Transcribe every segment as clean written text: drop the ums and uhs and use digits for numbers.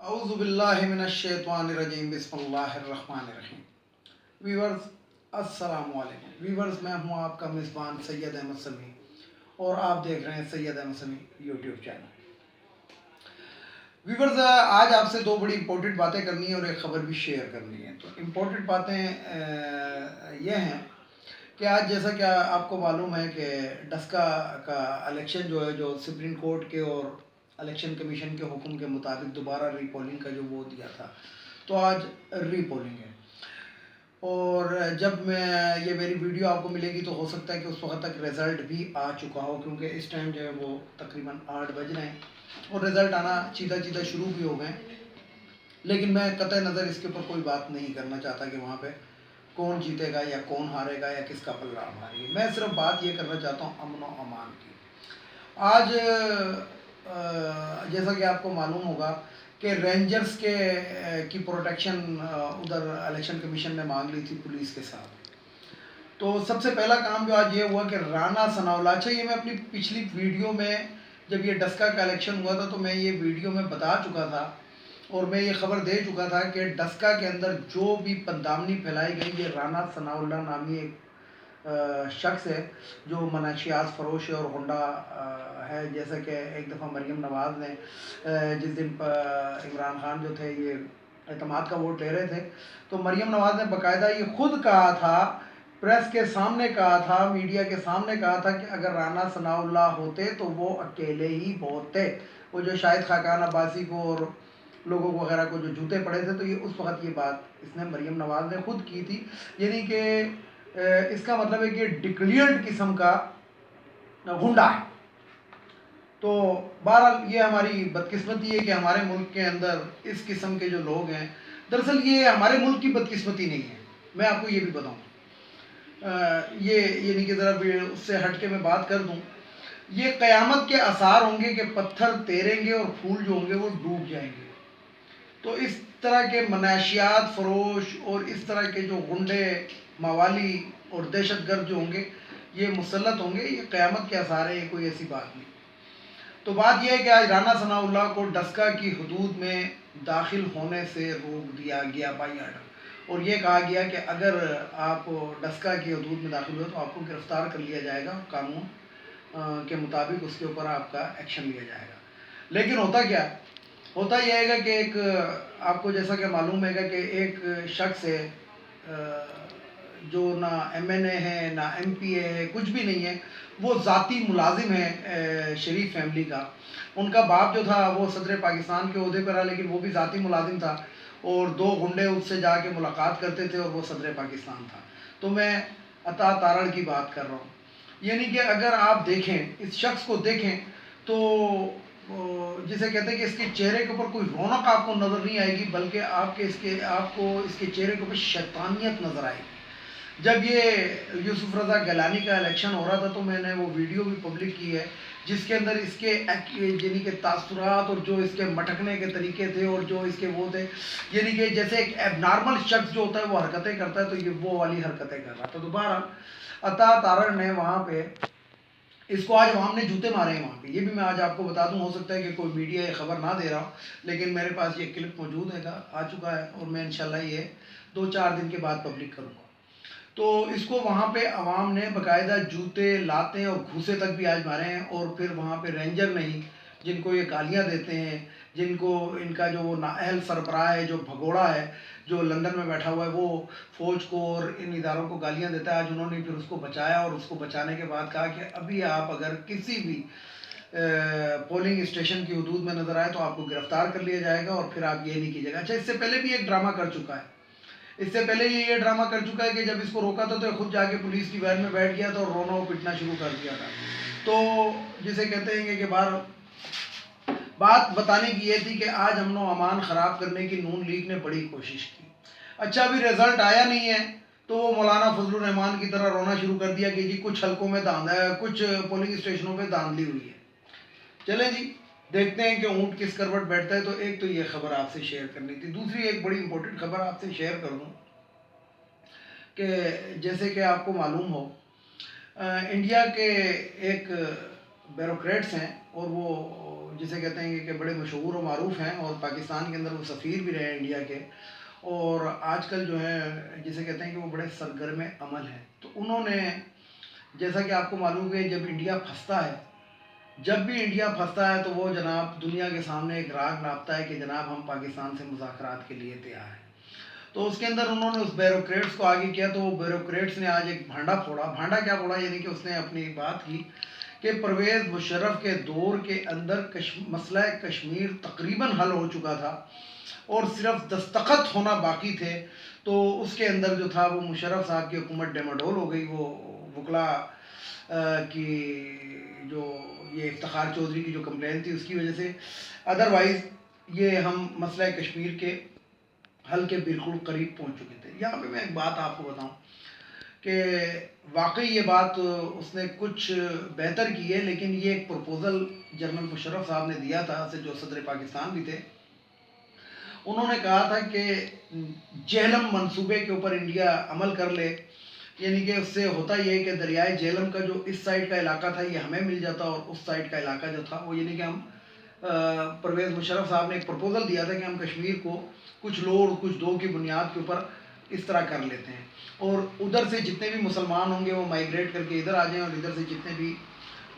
اعوذ باللہ من الشیطان الرجیم بسم اللہ الرحمن الرحیم۔ ویورز السلام علیکم۔ ویورز میں ہوں آپ کا میزبان سید احمد سمیع اور آپ دیکھ رہے ہیں سید احمد سمیع یوٹیوب چینل۔ ویورز آج آپ سے دو بڑی امپورٹنٹ باتیں کرنی ہیں اور ایک خبر بھی شیئر کرنی ہے۔ تو امپورٹنٹ باتیں یہ ہیں کہ آج جیسا کہ آپ کو معلوم ہے کہ ڈسکا کا الیکشن جو ہے جو سپریم کورٹ کے اور الیکشن کمیشن کے حکم کے مطابق دوبارہ ری پولنگ کا جو وہ دیا تھا، تو آج ری پولنگ ہے۔ اور جب یہ میری ویڈیو آپ کو ملے گی تو ہو سکتا ہے کہ اس وقت تک رزلٹ بھی آ چکا ہو، کیونکہ اس ٹائم جو ہے وہ تقریباً 8 بج رہے ہیں اور رزلٹ آنا چیدہ شروع بھی ہو گئے ہیں۔ لیکن میں قطع نظر اس کے اوپر کوئی بات نہیں کرنا چاہتا کہ وہاں پہ کون جیتے گا یا کون ہارے گا یا کس کا پلڑا مارے گا۔ میں صرف بات یہ کرنا چاہتا ہوں امن و امان کی۔ آج جیسا کہ آپ کو معلوم ہوگا کہ رینجرز کی پروٹیکشن ادھر الیکشن کمیشن نے مانگ لی تھی پولیس کے ساتھ۔ تو سب سے پہلا کام جو آج یہ ہوا کہ رانا ثناء اللہ، اچھا یہ میں اپنی پچھلی ویڈیو میں جب یہ ڈسکا کا الیکشن ہوا تھا تو میں یہ ویڈیو میں بتا چکا تھا اور میں یہ خبر دے چکا تھا کہ ڈسکا کے اندر جو بھی پندامنی پھیلائی گئی، یہ رانا ثناء اللہ نامی ایک شخص ہے جو منشیات فروش ہے اور غنڈہ ہے۔ جیسا کہ ایک دفعہ مریم نواز نے جس دن عمران خان جو تھے یہ اعتماد کا ووٹ لے رہے تھے، تو مریم نواز نے باقاعدہ یہ خود کہا تھا، پریس کے سامنے کہا تھا، میڈیا کے سامنے کہا تھا کہ اگر رانا ثناء اللہ ہوتے تو وہ اکیلے ہی بہت تھے۔ وہ جو شاہد خاقان عباسی کو اور لوگوں وغیرہ کو جو جوتے پڑے تھے، تو یہ اس وقت یہ بات اس نے مریم نواز نے خود کی تھی۔ یعنی کہ اس کا مطلب ہے کہ ڈکلیئرڈ قسم کا غنڈہ ہے۔ تو بہرحال یہ ہماری بدقسمتی ہے کہ ہمارے ملک کے اندر اس قسم کے جو لوگ ہیں، دراصل یہ ہمارے ملک کی بدقسمتی نہیں ہے، میں آپ کو یہ بھی بتاؤں۔ یہ یعنی کہ ذرا اس سے ہٹ کے میں بات کر دوں، یہ قیامت کے آثار ہوں گے کہ پتھر تیریں گے اور پھول جو ہوں گے وہ ڈوب جائیں گے۔ تو اس طرح کے منشیات فروش اور اس طرح کے جو غنڈے موالی اور دہشت گرد جو ہوں گے یہ مسلط ہوں گے، یہ قیامت کے آثار ہے، یہ کوئی ایسی بات نہیں۔ تو بات یہ ہے کہ آج رانا ثناء اللہ کو ڈسکا کی حدود میں داخل ہونے سے روک دیا گیا بائی آرڈر، اور یہ کہا گیا کہ اگر آپ ڈسکا کی حدود میں داخل ہوئے تو آپ کو گرفتار کر لیا جائے گا، قانون کے مطابق اس کے اوپر آپ کا ایکشن لیا جائے گا۔ لیکن ہوتا کیا ہوتا یہ ہے گا کہ ایک آپ کو جیسا کہ معلوم ہے گا کہ ایک شخص ہے جو نہ ایم این اے ہے نہ ایم پی اے ہے، کچھ بھی نہیں ہے، وہ ذاتی ملازم ہے شریف فیملی کا۔ ان کا باپ جو تھا وہ صدر پاکستان کے عہدے پر رہا، لیکن وہ بھی ذاتی ملازم تھا اور 2 غنڈے اس سے جا کے ملاقات کرتے تھے اور وہ صدر پاکستان تھا۔ تو میں عطا تارڑ کی بات کر رہا ہوں۔ یعنی کہ اگر آپ دیکھیں اس شخص کو دیکھیں تو جسے کہتے ہیں کہ اس کے چہرے کے اوپر کوئی رونق آپ کو نظر نہیں آئے گی، بلکہ آپ کو اس کے چہرے کے اوپر شیطانیت نظر آئے گی۔ جب یہ یوسف رضا گیلانی کا الیکشن ہو رہا تھا تو میں نے وہ ویڈیو بھی پبلک کی ہے جس کے اندر اس کے یعنی کہ تاثرات اور جو اس کے مٹکنے کے طریقے تھے اور جو اس کے وہ تھے، یعنی کہ جیسے ایک ایب نارمل شخص جو ہوتا ہے وہ حرکتیں کرتا ہے، تو یہ وہ والی حرکتیں کر رہا تھا۔ تو بہرحال عطا تارڑ نے وہاں پہ اس کو آج عوام نے جوتے مارے ہیں وہاں پہ، یہ بھی میں آج آپ کو بتا دوں۔ ہو سکتا ہے کہ کوئی میڈیا یہ خبر نہ دے رہا ہو، لیکن میرے پاس یہ کلپ موجود ہے، آ چکا ہے اور میں انشاءاللہ یہ 2-4 دن کے بعد پبلک کروں گا۔ تو اس کو وہاں پہ عوام نے باقاعدہ جوتے، لاتے اور گھوسے تک بھی آج مارے ہیں، اور پھر وہاں پہ رینجر نہیں جن کو یہ گالیاں دیتے ہیں، جن کو ان کا جو نااہل سربراہ ہے جو بھگوڑا ہے جو لندن میں بیٹھا ہوا ہے، وہ فوج کو اور ان اداروں کو گالیاں دیتا ہے، آج انہوں نے پھر اس کو بچایا اور اس کو بچانے کے بعد کہا کہ ابھی آپ اگر کسی بھی پولنگ اسٹیشن کی حدود میں نظر آئے تو آپ کو گرفتار کر لیا جائے گا اور پھر آپ یہ نہیں کیجیے گا۔ اچھا اس سے پہلے بھی ایک ڈرامہ کر چکا ہے، اس سے پہلے یہ ڈرامہ کر چکا ہے کہ جب اس کو روکا تھا تو خود جا کے پولیس کی وین میں بیٹھ گیا تھا اور رونا اور پٹنا شروع کر دیا تھا۔ تو جسے کہتے ہیں کہ بات بتانے کی یہ تھی کہ آج امن و امان خراب کرنے کی نون لیگ نے بڑی کوشش کی۔ اچھا ابھی رزلٹ آیا نہیں ہے تو وہ مولانا فضل الرحمان کی طرح رونا شروع کر دیا کہ جی کچھ حلقوں میں کچھ پولنگ اسٹیشنوں پہ دھاندلی ہوئی ہے۔ چلیں جی دیکھتے ہیں کہ اونٹ کس کروٹ بیٹھتا ہے۔ تو ایک تو یہ خبر آپ سے شیئر کرنی تھی۔ دوسری ایک بڑی امپورٹنٹ خبر آپ سے شیئر کر دوں کہ جیسے کہ آپ کو معلوم ہو انڈیا کے ایک بیوروکریٹس ہیں اور وہ جسے کہتے ہیں کہ بڑے مشہور و معروف ہیں اور پاکستان کے اندر وہ سفیر بھی رہے ہیں انڈیا کے، اور آج کل جو ہے جسے کہتے ہیں کہ وہ بڑے سرگرم عمل ہیں. تو انہوں نے، جیسا کہ آپ کو معلوم ہے، جب انڈیا پھنستا ہے، جب بھی انڈیا پھنستا ہے تو وہ جناب دنیا کے سامنے ایک راگ ناپتا ہے کہ جناب ہم پاکستان سے مذاکرات کے لیے تیار ہیں. تو اس کے اندر انہوں نے اس بیوروکریٹس کو آگے کیا. تو وہ بیوروکریٹس نے آج ایک بھانڈا پھوڑا. بھانڈا کیا پھوڑا؟ یعنی کہ اس نے اپنی بات کی کہ پرویز مشرف کے دور کے اندر مسئلہ کشمیر تقریباً حل ہو چکا تھا اور صرف دستخط ہونا باقی تھے. تو اس کے اندر جو تھا وہ مشرف صاحب کی حکومت ڈیماڈول ہو گئی. وہ وکلا کی جو یہ افتخار چودھری کی جو کمپلین تھی اس کی وجہ سے. ادروائز یہ ہم مسئلہ کشمیر کے حل کے بالکل قریب پہنچ چکے تھے. یہاں پہ میں ایک بات آپ کو بتاؤں کہ واقعی یہ بات اس نے کچھ بہتر کی ہے، لیکن یہ ایک پروپوزل جنرل مشرف صاحب نے دیا تھا، جو صدر پاکستان بھی تھے. انہوں نے کہا تھا کہ جہلم منصوبے کے اوپر انڈیا عمل کر لے. یعنی کہ اس سے ہوتا یہ کہ دریائے جہلم کا جو اس سائڈ کا علاقہ تھا یہ ہمیں مل جاتا، اور اس سائڈ کا علاقہ جو تھا وہ، یعنی کہ ہم پرویز مشرف صاحب نے ایک پروپوزل دیا تھا کہ ہم کشمیر کو کچھ لو اور کچھ دو کی بنیاد کے اوپر اس طرح کر لیتے ہیں، اور ادھر سے جتنے بھی مسلمان ہوں گے وہ مائیگریٹ کر کے ادھر آ جائیں، اور ادھر سے جتنے بھی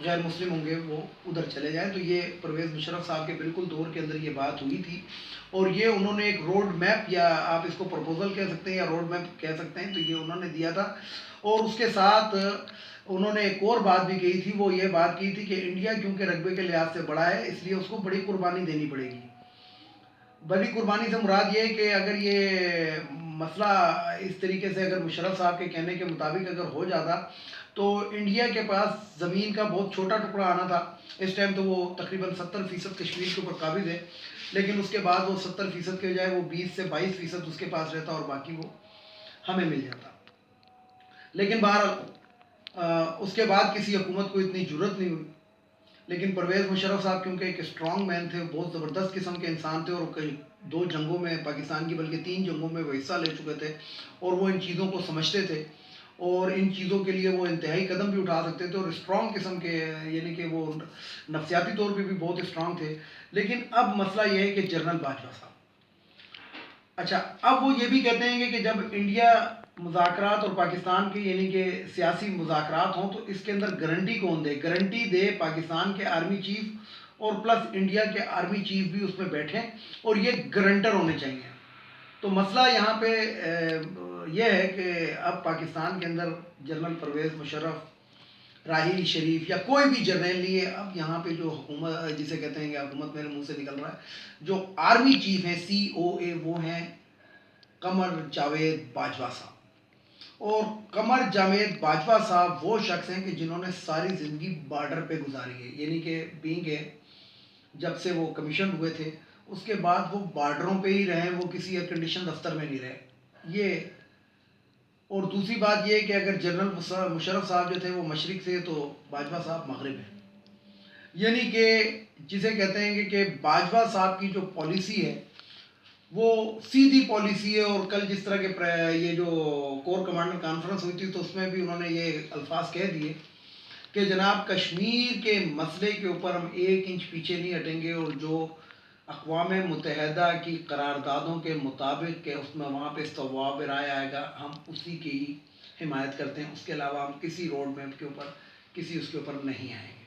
غیر مسلم ہوں گے وہ ادھر چلے جائیں. تو یہ پرویز مشرف صاحب کے بالکل دور کے اندر یہ بات ہوئی تھی، اور یہ انہوں نے ایک روڈ میپ، یا آپ اس کو پروپوزل کہہ سکتے ہیں یا روڈ میپ کہہ سکتے ہیں، تو یہ انہوں نے دیا تھا. اور اس کے ساتھ انہوں نے ایک اور بات بھی کہی تھی. وہ یہ بات کی تھی کہ انڈیا کیونکہ رقبے کے لحاظ سے بڑا ہے، اس لیے اس کو بڑی قربانی دینی پڑے گی. بڑی قربانی سے مراد یہ ہے کہ اگر یہ مسئلہ اس طریقے سے اگر مشرف صاحب کے کہنے کے مطابق اگر ہو جاتا تو انڈیا کے پاس زمین کا بہت چھوٹا ٹکڑا آنا تھا. اس ٹائم تو وہ تقریباً 70% کشمیر کے اوپر قابض ہے، لیکن اس کے بعد وہ 70% کے بجائے وہ 20 سے 22% اس کے پاس رہتا، اور باقی وہ ہمیں مل جاتا. لیکن بہرحال اس کے بعد کسی حکومت کو اتنی جرت نہیں ہوئی. لیکن پرویز مشرف صاحب کیونکہ ایک اسٹرانگ مین تھے، بہت زبردست قسم کے انسان تھے، اور کئی 2 جنگوں میں پاکستان کی، بلکہ 3 جنگوں میں وہ حصہ لے چکے تھے، اور وہ ان چیزوں کو سمجھتے تھے، اور ان چیزوں کے لیے وہ انتہائی قدم بھی اٹھا سکتے تھے، اور اسٹرانگ قسم کے، یعنی کہ وہ نفسیاتی طور پہ بھی بہت اسٹرانگ تھے. لیکن اب مسئلہ یہ ہے کہ جنرل باجوہ صاحب، اچھا اب وہ یہ بھی کہتے ہیں کہ جب انڈیا مذاکرات اور پاکستان کے، یعنی کہ سیاسی مذاکرات ہوں، تو اس کے اندر گارنٹی کون دے؟ گارنٹی دے پاکستان کے آرمی چیف، اور پلس انڈیا کے آرمی چیف بھی اس میں بیٹھیں، اور یہ گارنٹر ہونے چاہیے. تو مسئلہ یہاں پہ یہ ہے کہ اب پاکستان کے اندر جنرل پرویز مشرف، راحیل شریف، یا کوئی بھی جرنیل نہیں ہے. اب یہاں پہ جو حکومت، جسے کہتے ہیں کہ حکومت میرے منہ سے نکل رہا ہے، جو آرمی چیف ہیں COA، وہ ہیں قمر جاوید باجوہ صاحب. اور قمر جاوید باجوہ صاحب وہ شخص ہیں کہ جنہوں نے ساری زندگی بارڈر پہ گزاری ہے. یعنی کہ بینگ ہے، جب سے وہ کمیشن ہوئے تھے اس کے بعد وہ بارڈروں پہ ہی رہے، وہ کسی ایئر کنڈیشن دفتر میں نہیں رہے. یہ، اور دوسری بات یہ کہ اگر جنرل مشرف صاحب جو تھے وہ مشرق سے، تو باجوہ صاحب مغرب ہیں. یعنی کہ جسے کہتے ہیں کہ باجوہ صاحب کی جو پالیسی ہے وہ سیدھی پالیسی ہے. اور کل جس طرح کے یہ جو کور کمانڈر کانفرنس ہوئی تھی تو اس میں بھی انہوں نے یہ الفاظ کہہ دیے کہ جناب کشمیر کے مسئلے کے اوپر ہم 1 انچ پیچھے نہیں ہٹیں گے، اور جو اقوام متحدہ کی قراردادوں کے مطابق کہ اس میں وہاں پہ استواب رائے آئے گا، ہم اسی کی ہی حمایت کرتے ہیں. اس کے علاوہ ہم کسی روڈ میپ کے اوپر، کسی اس کے اوپر نہیں آئیں گے.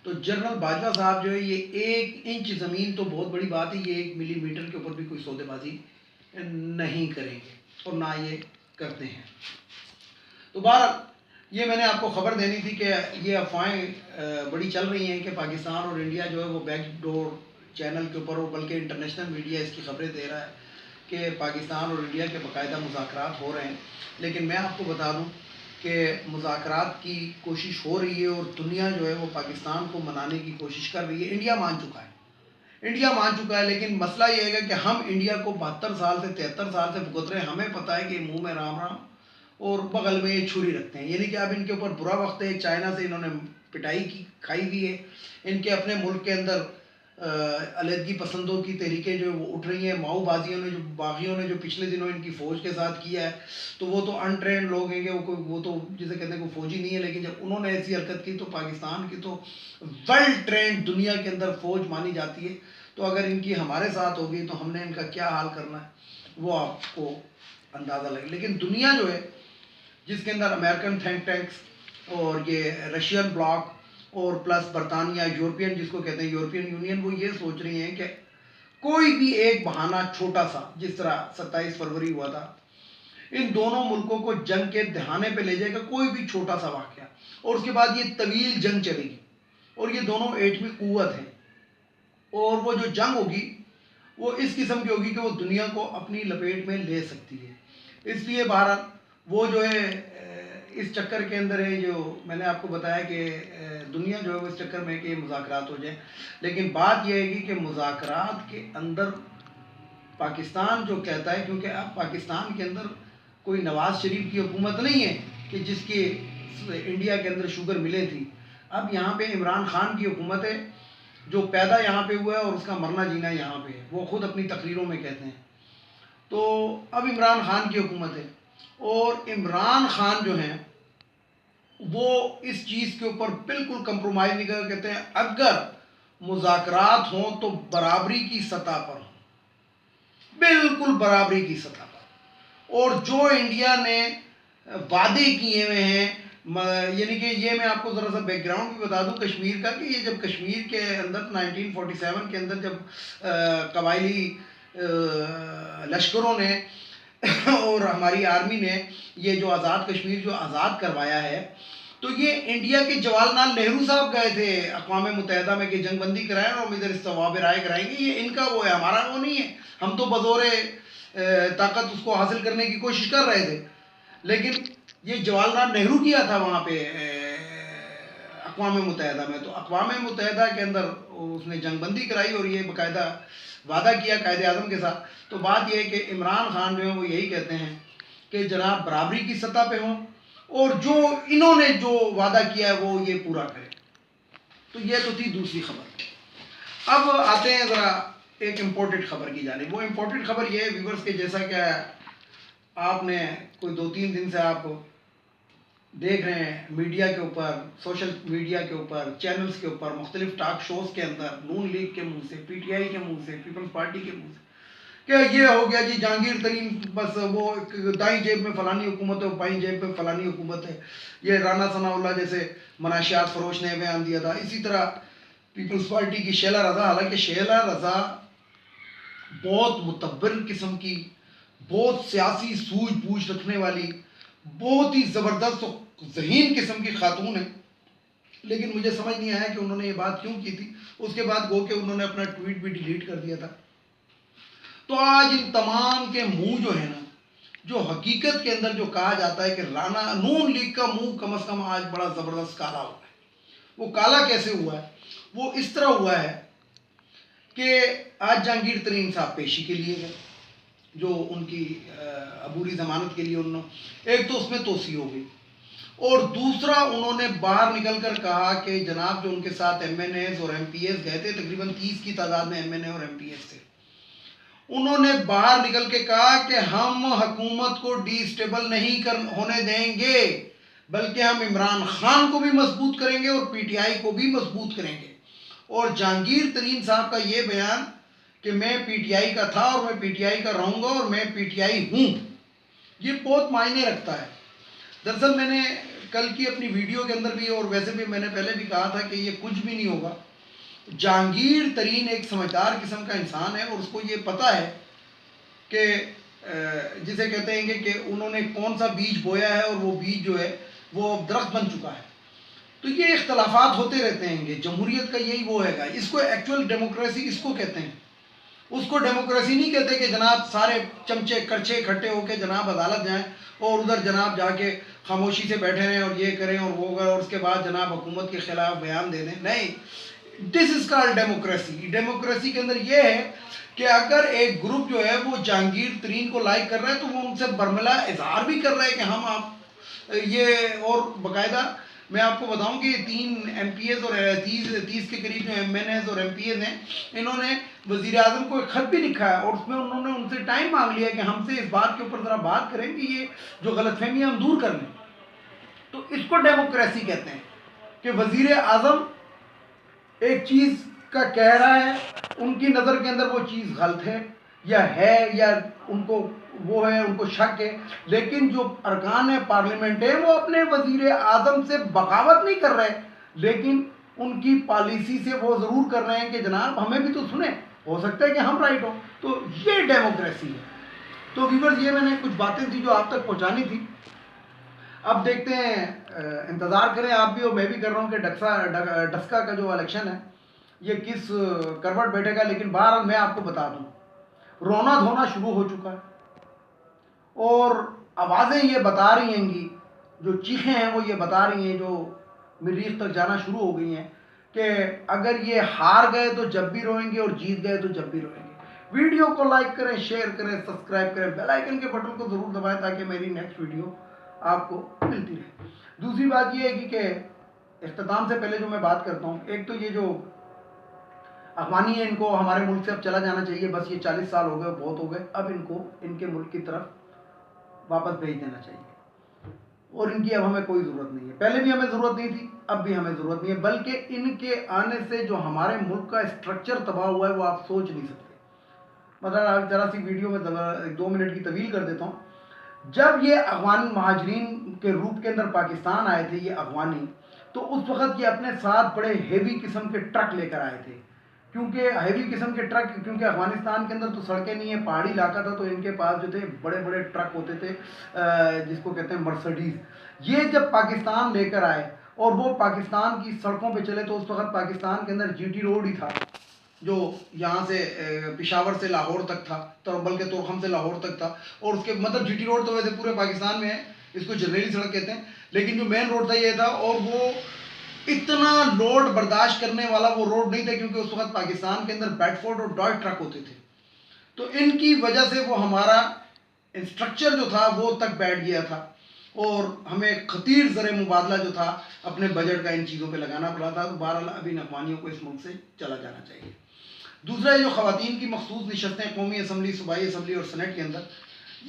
تو جنرل باجوہ صاحب جو ہے، یہ 1 انچ زمین تو بہت بڑی بات ہے، یہ 1 ملی میٹر کے اوپر بھی کوئی سودے بازی نہیں کریں گے، اور نہ یہ کرتے ہیں. تو بہرحال یہ میں نے آپ کو خبر دینی تھی کہ یہ افواہیں بڑی چل رہی ہیں کہ پاکستان اور انڈیا جو ہے وہ بیک ڈور چینل کے اوپر، اور بلکہ انٹرنیشنل میڈیا اس کی خبریں دے رہا ہے کہ پاکستان اور انڈیا کے باقاعدہ مذاکرات ہو رہے ہیں. لیکن میں آپ کو بتا دوں کہ مذاکرات کی کوشش ہو رہی ہے، اور دنیا جو ہے وہ پاکستان کو منانے کی کوشش کر رہی ہے. انڈیا مان چکا ہے، لیکن مسئلہ یہ ہے کہ ہم انڈیا کو 72 سال سے 73 سال سے بھگت رہے ہیں. ہمیں پتہ ہے کہ منہ میں رام رام اور بغل میں یہ چھری رکھتے ہیں. یعنی کہ اب ان کے اوپر برا وقت ہے. چائنا سے انہوں نے پٹائی کی کھائی ہوئی ہے. ان کے اپنے ملک کے اندر علیحدگی پسندوں کی تحریکیں جو وہ اٹھ رہی ہیں، ماؤ باغیوں نے جو پچھلے دنوں ان کی فوج کے ساتھ کیا ہے، تو وہ تو انٹرینڈ لوگ ہیں گے، وہ تو جسے کہتے ہیں کوئی فوجی نہیں ہے، لیکن جب انہوں نے ایسی حرکت کی تو پاکستان کی تو ویل ٹرینڈ دنیا کے اندر فوج مانی جاتی ہے، تو اگر ان کی ہمارے ساتھ ہوگی تو ہم نے ان کا کیا حال کرنا ہے وہ آپ کو اندازہ لگے. لیکن دنیا جو ہے جس کے اندر امریکن تھنک ٹینکس اور یہ رشین بلاک اور پلس برطانیہ، یورپین جس کو کہتے ہیں یورپین یونین، وہ یہ سوچ رہی ہیں کہ کوئی بھی ایک بہانہ چھوٹا سا، جس طرح 27 فروری ہوا تھا، ان دونوں ملکوں کو جنگ کے دہانے پہ لے جائے گا، کوئی بھی چھوٹا سا واقعہ، اور اس کے بعد یہ طویل جنگ چلے گی، اور یہ دونوں ایٹمی قوت ہیں، اور وہ جو جنگ ہوگی وہ اس قسم کی ہوگی کہ وہ دنیا کو اپنی لپیٹ میں لے سکتی ہے. اس لیے بہرحال وہ جو ہے اس چکر کے اندر ہے، جو میں نے آپ کو بتایا کہ دنیا جو ہے وہ اس چکر میں کہ مذاکرات ہو جائیں، لیکن بات یہ ہے کہ مذاکرات کے اندر پاکستان جو کہتا ہے، کیونکہ اب پاکستان کے اندر کوئی نواز شریف کی حکومت نہیں ہے کہ جس کی انڈیا کے اندر شوگر ملے تھی، اب یہاں پہ عمران خان کی حکومت ہے جو پیدا یہاں پہ ہوا ہے اور اس کا مرنا جینا یہاں پہ ہے، وہ خود اپنی تقریروں میں کہتے ہیں. تو اب عمران خان کی حکومت ہے، اور عمران خان جو ہیں وہ اس چیز کے اوپر بالکل کمپرومائز نہیں کر، کہتے ہیں اگر مذاکرات ہوں تو برابری کی سطح پر ہوں، بالکل برابری کی سطح پر، اور جو انڈیا نے وعدے کیے ہوئے ہیں، یعنی کہ یہ میں آپ کو ذرا سا بیک گراؤنڈ بھی بتا دوں کشمیر کا، کہ یہ جب کشمیر کے اندر 1947 کے اندر جب قبائلی لشکروں نے اور ہماری آرمی نے یہ جو آزاد کشمیر جو آزاد کروایا ہے، تو یہ انڈیا کے جواہر لال نہرو صاحب گئے تھے اقوام متحدہ میں کہ جنگ بندی کرائیں اور ہم ادھر استواب رائے کرائیں گے، یہ ان کا وہ ہے، ہمارا وہ نہیں ہے، ہم تو بزور طاقت اس کو حاصل کرنے کی کوشش کر رہے تھے. لیکن یہ جواہر لال نہرو کیا تھا وہاں پہ اقوام متحدہ میں، تو اقوام متحدہ کے اندر اس نے جنگ بندی کرائی اور یہ باقاعدہ وعدہ کیا قائد اعظم کے ساتھ. تو بات یہ ہے کہ عمران خان جو ہیں وہ یہی کہتے ہیں کہ جناب برابری کی سطح پہ ہوں، اور جو انہوں نے جو وعدہ کیا ہے وہ یہ پورا کرے. تو یہ تو تھی دوسری خبر. اب آتے ہیں ذرا ایک امپورٹنٹ خبر کی جانب. وہ امپورٹنٹ خبر یہ ہے ویورز کے، جیسا کہ آپ نے کوئی 2-3 دن سے آپ دیکھ رہے ہیں میڈیا کے اوپر، سوشل میڈیا کے اوپر، چینلز کے اوپر، مختلف ٹاک شوز کے اندر نون لیگ کے منہ سے، پی ٹی آئی کے منہ سے، پیپلز پارٹی کے منہ سے کہ یہ ہو گیا جی جہانگیر ترین بس وہ دائیں جیب میں فلانی حکومت ہے، بائیں جیب میں فلانی حکومت ہے. یہ رانا ثناء اللہ جیسے مناشیات فروش نے بیان دیا تھا، اسی طرح پیپلز پارٹی کی شیلا رضا، حالانکہ شیلا رضا بہت متبر قسم کی، بہت سیاسی سوجھ بوجھ رکھنے والی، بہت ہی زبردست و ذہین قسم کی خاتون ہے، لیکن مجھے سمجھ نہیں آیا کہ انہوں نے یہ بات کیوں کی تھی. اس کے بعد گو کہ انہوں نے اپنا ٹویٹ بھی ڈیلیٹ کر دیا تھا. تو آج ان تمام کے منہ جو ہے نا، جو حقیقت کے اندر جو کہا جاتا ہے کہ رانا نون لیگ کا منہ کم از کم آج بڑا زبردست کالا ہوا ہے. وہ کالا کیسے ہوا ہے؟ وہ اس طرح ہوا ہے کہ آج جہانگیر ترین صاحب پیشی کے لیے گئے، جو ان کی عبوری ضمانت کے لیے انہوں ایک تو اس میں توسیع ہو گئی، اور دوسرا انہوں نے باہر نکل کر کہا کہ جناب جو ان کے ساتھ ایم این ایز اور ایم پی ایس گئے تھے، تقریباً 30 کی تعداد میں ایم این اے اور ایم پی ایس تھے، انہوں نے باہر نکل کے کہا کہ ہم حکومت کو ڈی اسٹیبل نہیں ہونے دیں گے، بلکہ ہم عمران خان کو بھی مضبوط کریں گے اور پی ٹی آئی کو بھی مضبوط کریں گے. اور جہانگیر ترین صاحب کا یہ بیان کہ میں پی ٹی آئی کا تھا اور میں پی ٹی آئی کا رہوں گا اور میں پی ٹی آئی ہوں، یہ بہت معنی رکھتا ہے. دراصل میں نے کل کی اپنی ویڈیو کے اندر بھی اور ویسے بھی میں نے پہلے بھی کہا تھا کہ یہ کچھ بھی نہیں ہوگا. جہانگیر ترین ایک سمجھدار قسم کا انسان ہے، اور اس کو یہ پتہ ہے کہ جسے کہتے ہیں کہ انہوں نے کون سا بیج بویا ہے اور وہ بیج جو ہے وہ درخت بن چکا ہے. تو یہ اختلافات ہوتے رہتے ہیں گے، جمہوریت کا یہی وہ ہے گا. اس کو ایکچول ڈیموکریسی اس کو کہتے ہیں. اس کو ڈیموکریسی نہیں کہتے کہ جناب سارے چمچے کرچے اکٹھے ہو کے جناب عدالت جائیں اور ادھر جناب جا کے خاموشی سے بیٹھے رہیں اور یہ کریں اور وہ کریں اور اس کے بعد جناب حکومت کے خلاف بیان دے دیں. نہیں، دس از کالڈ ڈیموکریسی. ڈیموکریسی کے اندر یہ ہے کہ اگر ایک گروپ جو ہے وہ جہانگیر ترین کو لائک کر رہا ہے تو وہ ان سے برملا اظہار بھی کر رہا ہے کہ ہم آپ یہ، اور باقاعدہ میں آپ کو بتاؤں کہ 3 ایم پی ایز اور 30 کے قریب جو ایم این ایز اور ایم پی ایز ہیں، انہوں نے وزیر اعظم کو ایک خط بھی لکھا ہے، اور اس میں انہوں نے ان سے ٹائم مانگ لیا کہ ہم سے اس بات کے اوپر ذرا بات کریں کہ یہ جو غلط فہمیاں ہم دور کر لیں. تو اس کو ڈیموکریسی کہتے ہیں کہ وزیر اعظم ایک چیز کا کہہ رہا ہے، ان کی نظر کے اندر وہ چیز غلط ہے یا ان کو وہ ہے، ان کو شک ہے، لیکن جو ارکان پارلیمنٹ ہے وہ اپنے وزیر اعظم سے بغاوت نہیں کر رہے، لیکن ان کی پالیسی سے وہ ضرور کر رہے ہیں کہ جناب ہمیں بھی تو سنیں، ہو سکتا ہے کہ ہم رائٹ ہوں. تو یہ ڈیموکریسی ہے. تو ویورز، یہ میں نے کچھ باتیں تھی جو آپ تک پہنچانی تھی. اب دیکھتے ہیں، انتظار کریں آپ بھی اور میں بھی کر رہا ہوں کہ ڈسکا کا جو الیکشن ہے یہ کس کروٹ بیٹھے گا. لیکن بہرحال میں آپ کو بتا دوں، رونا دھونا شروع ہو چکا ہے، اور آوازیں یہ بتا رہی ہیں گی، جو چیخیں ہیں وہ یہ بتا رہی ہیں، جو مریخ تک جانا شروع ہو گئی ہیں، کہ اگر یہ ہار گئے تو جب بھی روئیں گے اور جیت گئے تو جب بھی روئیں گے. ویڈیو کو لائک کریں، شیئر کریں، سبسکرائب کریں، بیل آئیکن کے بٹن کو ضرور دبائیں تاکہ میری نیکسٹ ویڈیو آپ کو ملتی رہے. دوسری بات یہ ہے کہ اختتام سے پہلے جو میں بات کرتا ہوں، ایک تو یہ جو افغانی ہیں، ان کو ہمارے ملک سے اب چلا جانا چاہیے. بس یہ 40 سال ہو گئے، بہت ہو گئے. اب ان کو ان کے ملک کی طرف واپس بھیج دینا چاہیے، اور ان کی اب ہمیں کوئی ضرورت نہیں ہے. پہلے بھی ہمیں ضرورت نہیں تھی، اب بھی ہمیں ضرورت نہیں ہے. بلکہ ان کے آنے سے جو ہمارے ملک کا اسٹرکچر تباہ ہوا ہے وہ آپ سوچ نہیں سکتے. مطلب ذرا سی ویڈیو میں 2 منٹ کی طویل کر دیتا ہوں. جب یہ افغان مہاجرین کے روپ کے اندر پاکستان آئے تھے یہ افغانی، تو اس وقت یہ اپنے ساتھ بڑے ہیوی قسم کے ٹرک لے کر آئے تھے. کیونکہ ہیوی قسم کے ٹرک، کیونکہ افغانستان کے اندر تو سڑکیں نہیں ہیں، پہاڑی علاقہ تھا، تو ان کے پاس جو تھے بڑے بڑے ٹرک ہوتے تھے، جس کو کہتے ہیں مرسڈیز. یہ جب پاکستان لے کر آئے اور وہ پاکستان کی سڑکوں پہ چلے، تو اس وقت پاکستان کے اندر جی ٹی روڈ ہی تھا، جو یہاں سے پشاور سے لاہور تک تھا، بلکہ تورخم سے لاہور تک تھا. اور اس کے مطلب جی ٹی روڈ تو ویسے پورے پاکستان میں ہے، اس کو جرنیلی سڑک کہتے ہیں، لیکن جو مین روڈ تھا یہ تھا. اور وہ اتنا لوڈ برداشت کرنے والا وہ روڈ نہیں تھا، کیونکہ اس وقت پاکستان کے اندر بیڈ فورڈ اور ڈاٹ ٹرک ہوتے تھے. تو ان کی وجہ سے وہ ہمارا انسٹرکچر جو تھا وہ تک بیٹھ گیا تھا، اور ہمیں خطیر زر مبادلہ جو تھا اپنے بجٹ کا ان چیزوں پہ لگانا پڑا تھا. تو بہرحال اب ان افغانیوں کو اس ملک سے چلا جانا چاہیے. دوسرا، جو خواتین کی مخصوص نشستیں قومی اسمبلی، صوبائی اسمبلی اور سینٹ کے اندر،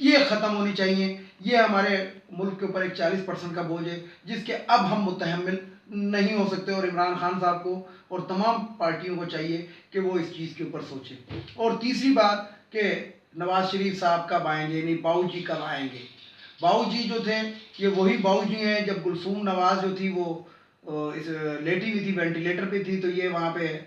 یہ ختم ہونی چاہیے. یہ ہمارے ملک کے اوپر ایک 40% کا بوجھ ہے جس کے اب ہم متحمل نہیں ہو سکتے، اور عمران خان صاحب کو اور تمام پارٹیوں کو چاہیے کہ وہ اس چیز کے اوپر سوچیں. اور تیسری بات کہ نواز شریف صاحب کب آئیں گے، یعنی باؤ جی کب آئیں گے. باؤ جی جو تھے یہ وہی باؤ جی ہیں جب گلثوم نواز جو تھی وہ لیٹی ہوئی تھی، وینٹیلیٹر پہ تھی، تو یہ وہاں پہ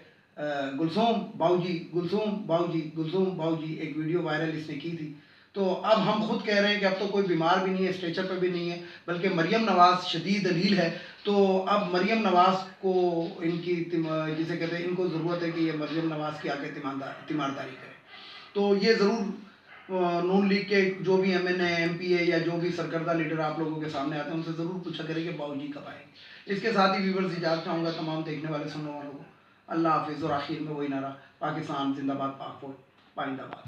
گلثوم باؤ جی، گلثوم باؤ جی، گلثوم باؤ جی، ایک ویڈیو وائرل اس نے کی تھی. تو اب ہم خود کہہ رہے ہیں کہ اب تو کوئی بیمار بھی نہیں ہے، اسٹریچر پہ بھی نہیں ہے، بلکہ مریم نواز شدید دلیل ہے. تو اب مریم نواز کو ان کی جسے کہتے ہیں ان کو ضرورت ہے کہ یہ مریم نواز کی آگے تیمارداری کرے. تو یہ ضرور نون لیگ کے جو بھی ایم این اے، ایم پی اے یا جو بھی سرکردہ لیڈر آپ لوگوں کے سامنے آتے ہیں ان سے ضرور پوچھا کریں کہ باؤ جی کب آئیں گے. اس کے ساتھ ہی ویورز اجازت چاہوں گا تمام دیکھنے والے سننے والوں کو. اللہ حافظ. اور آخر میں وہی نعرہ، پاکستان زندہ باد، پاک فوج پائندہ باد.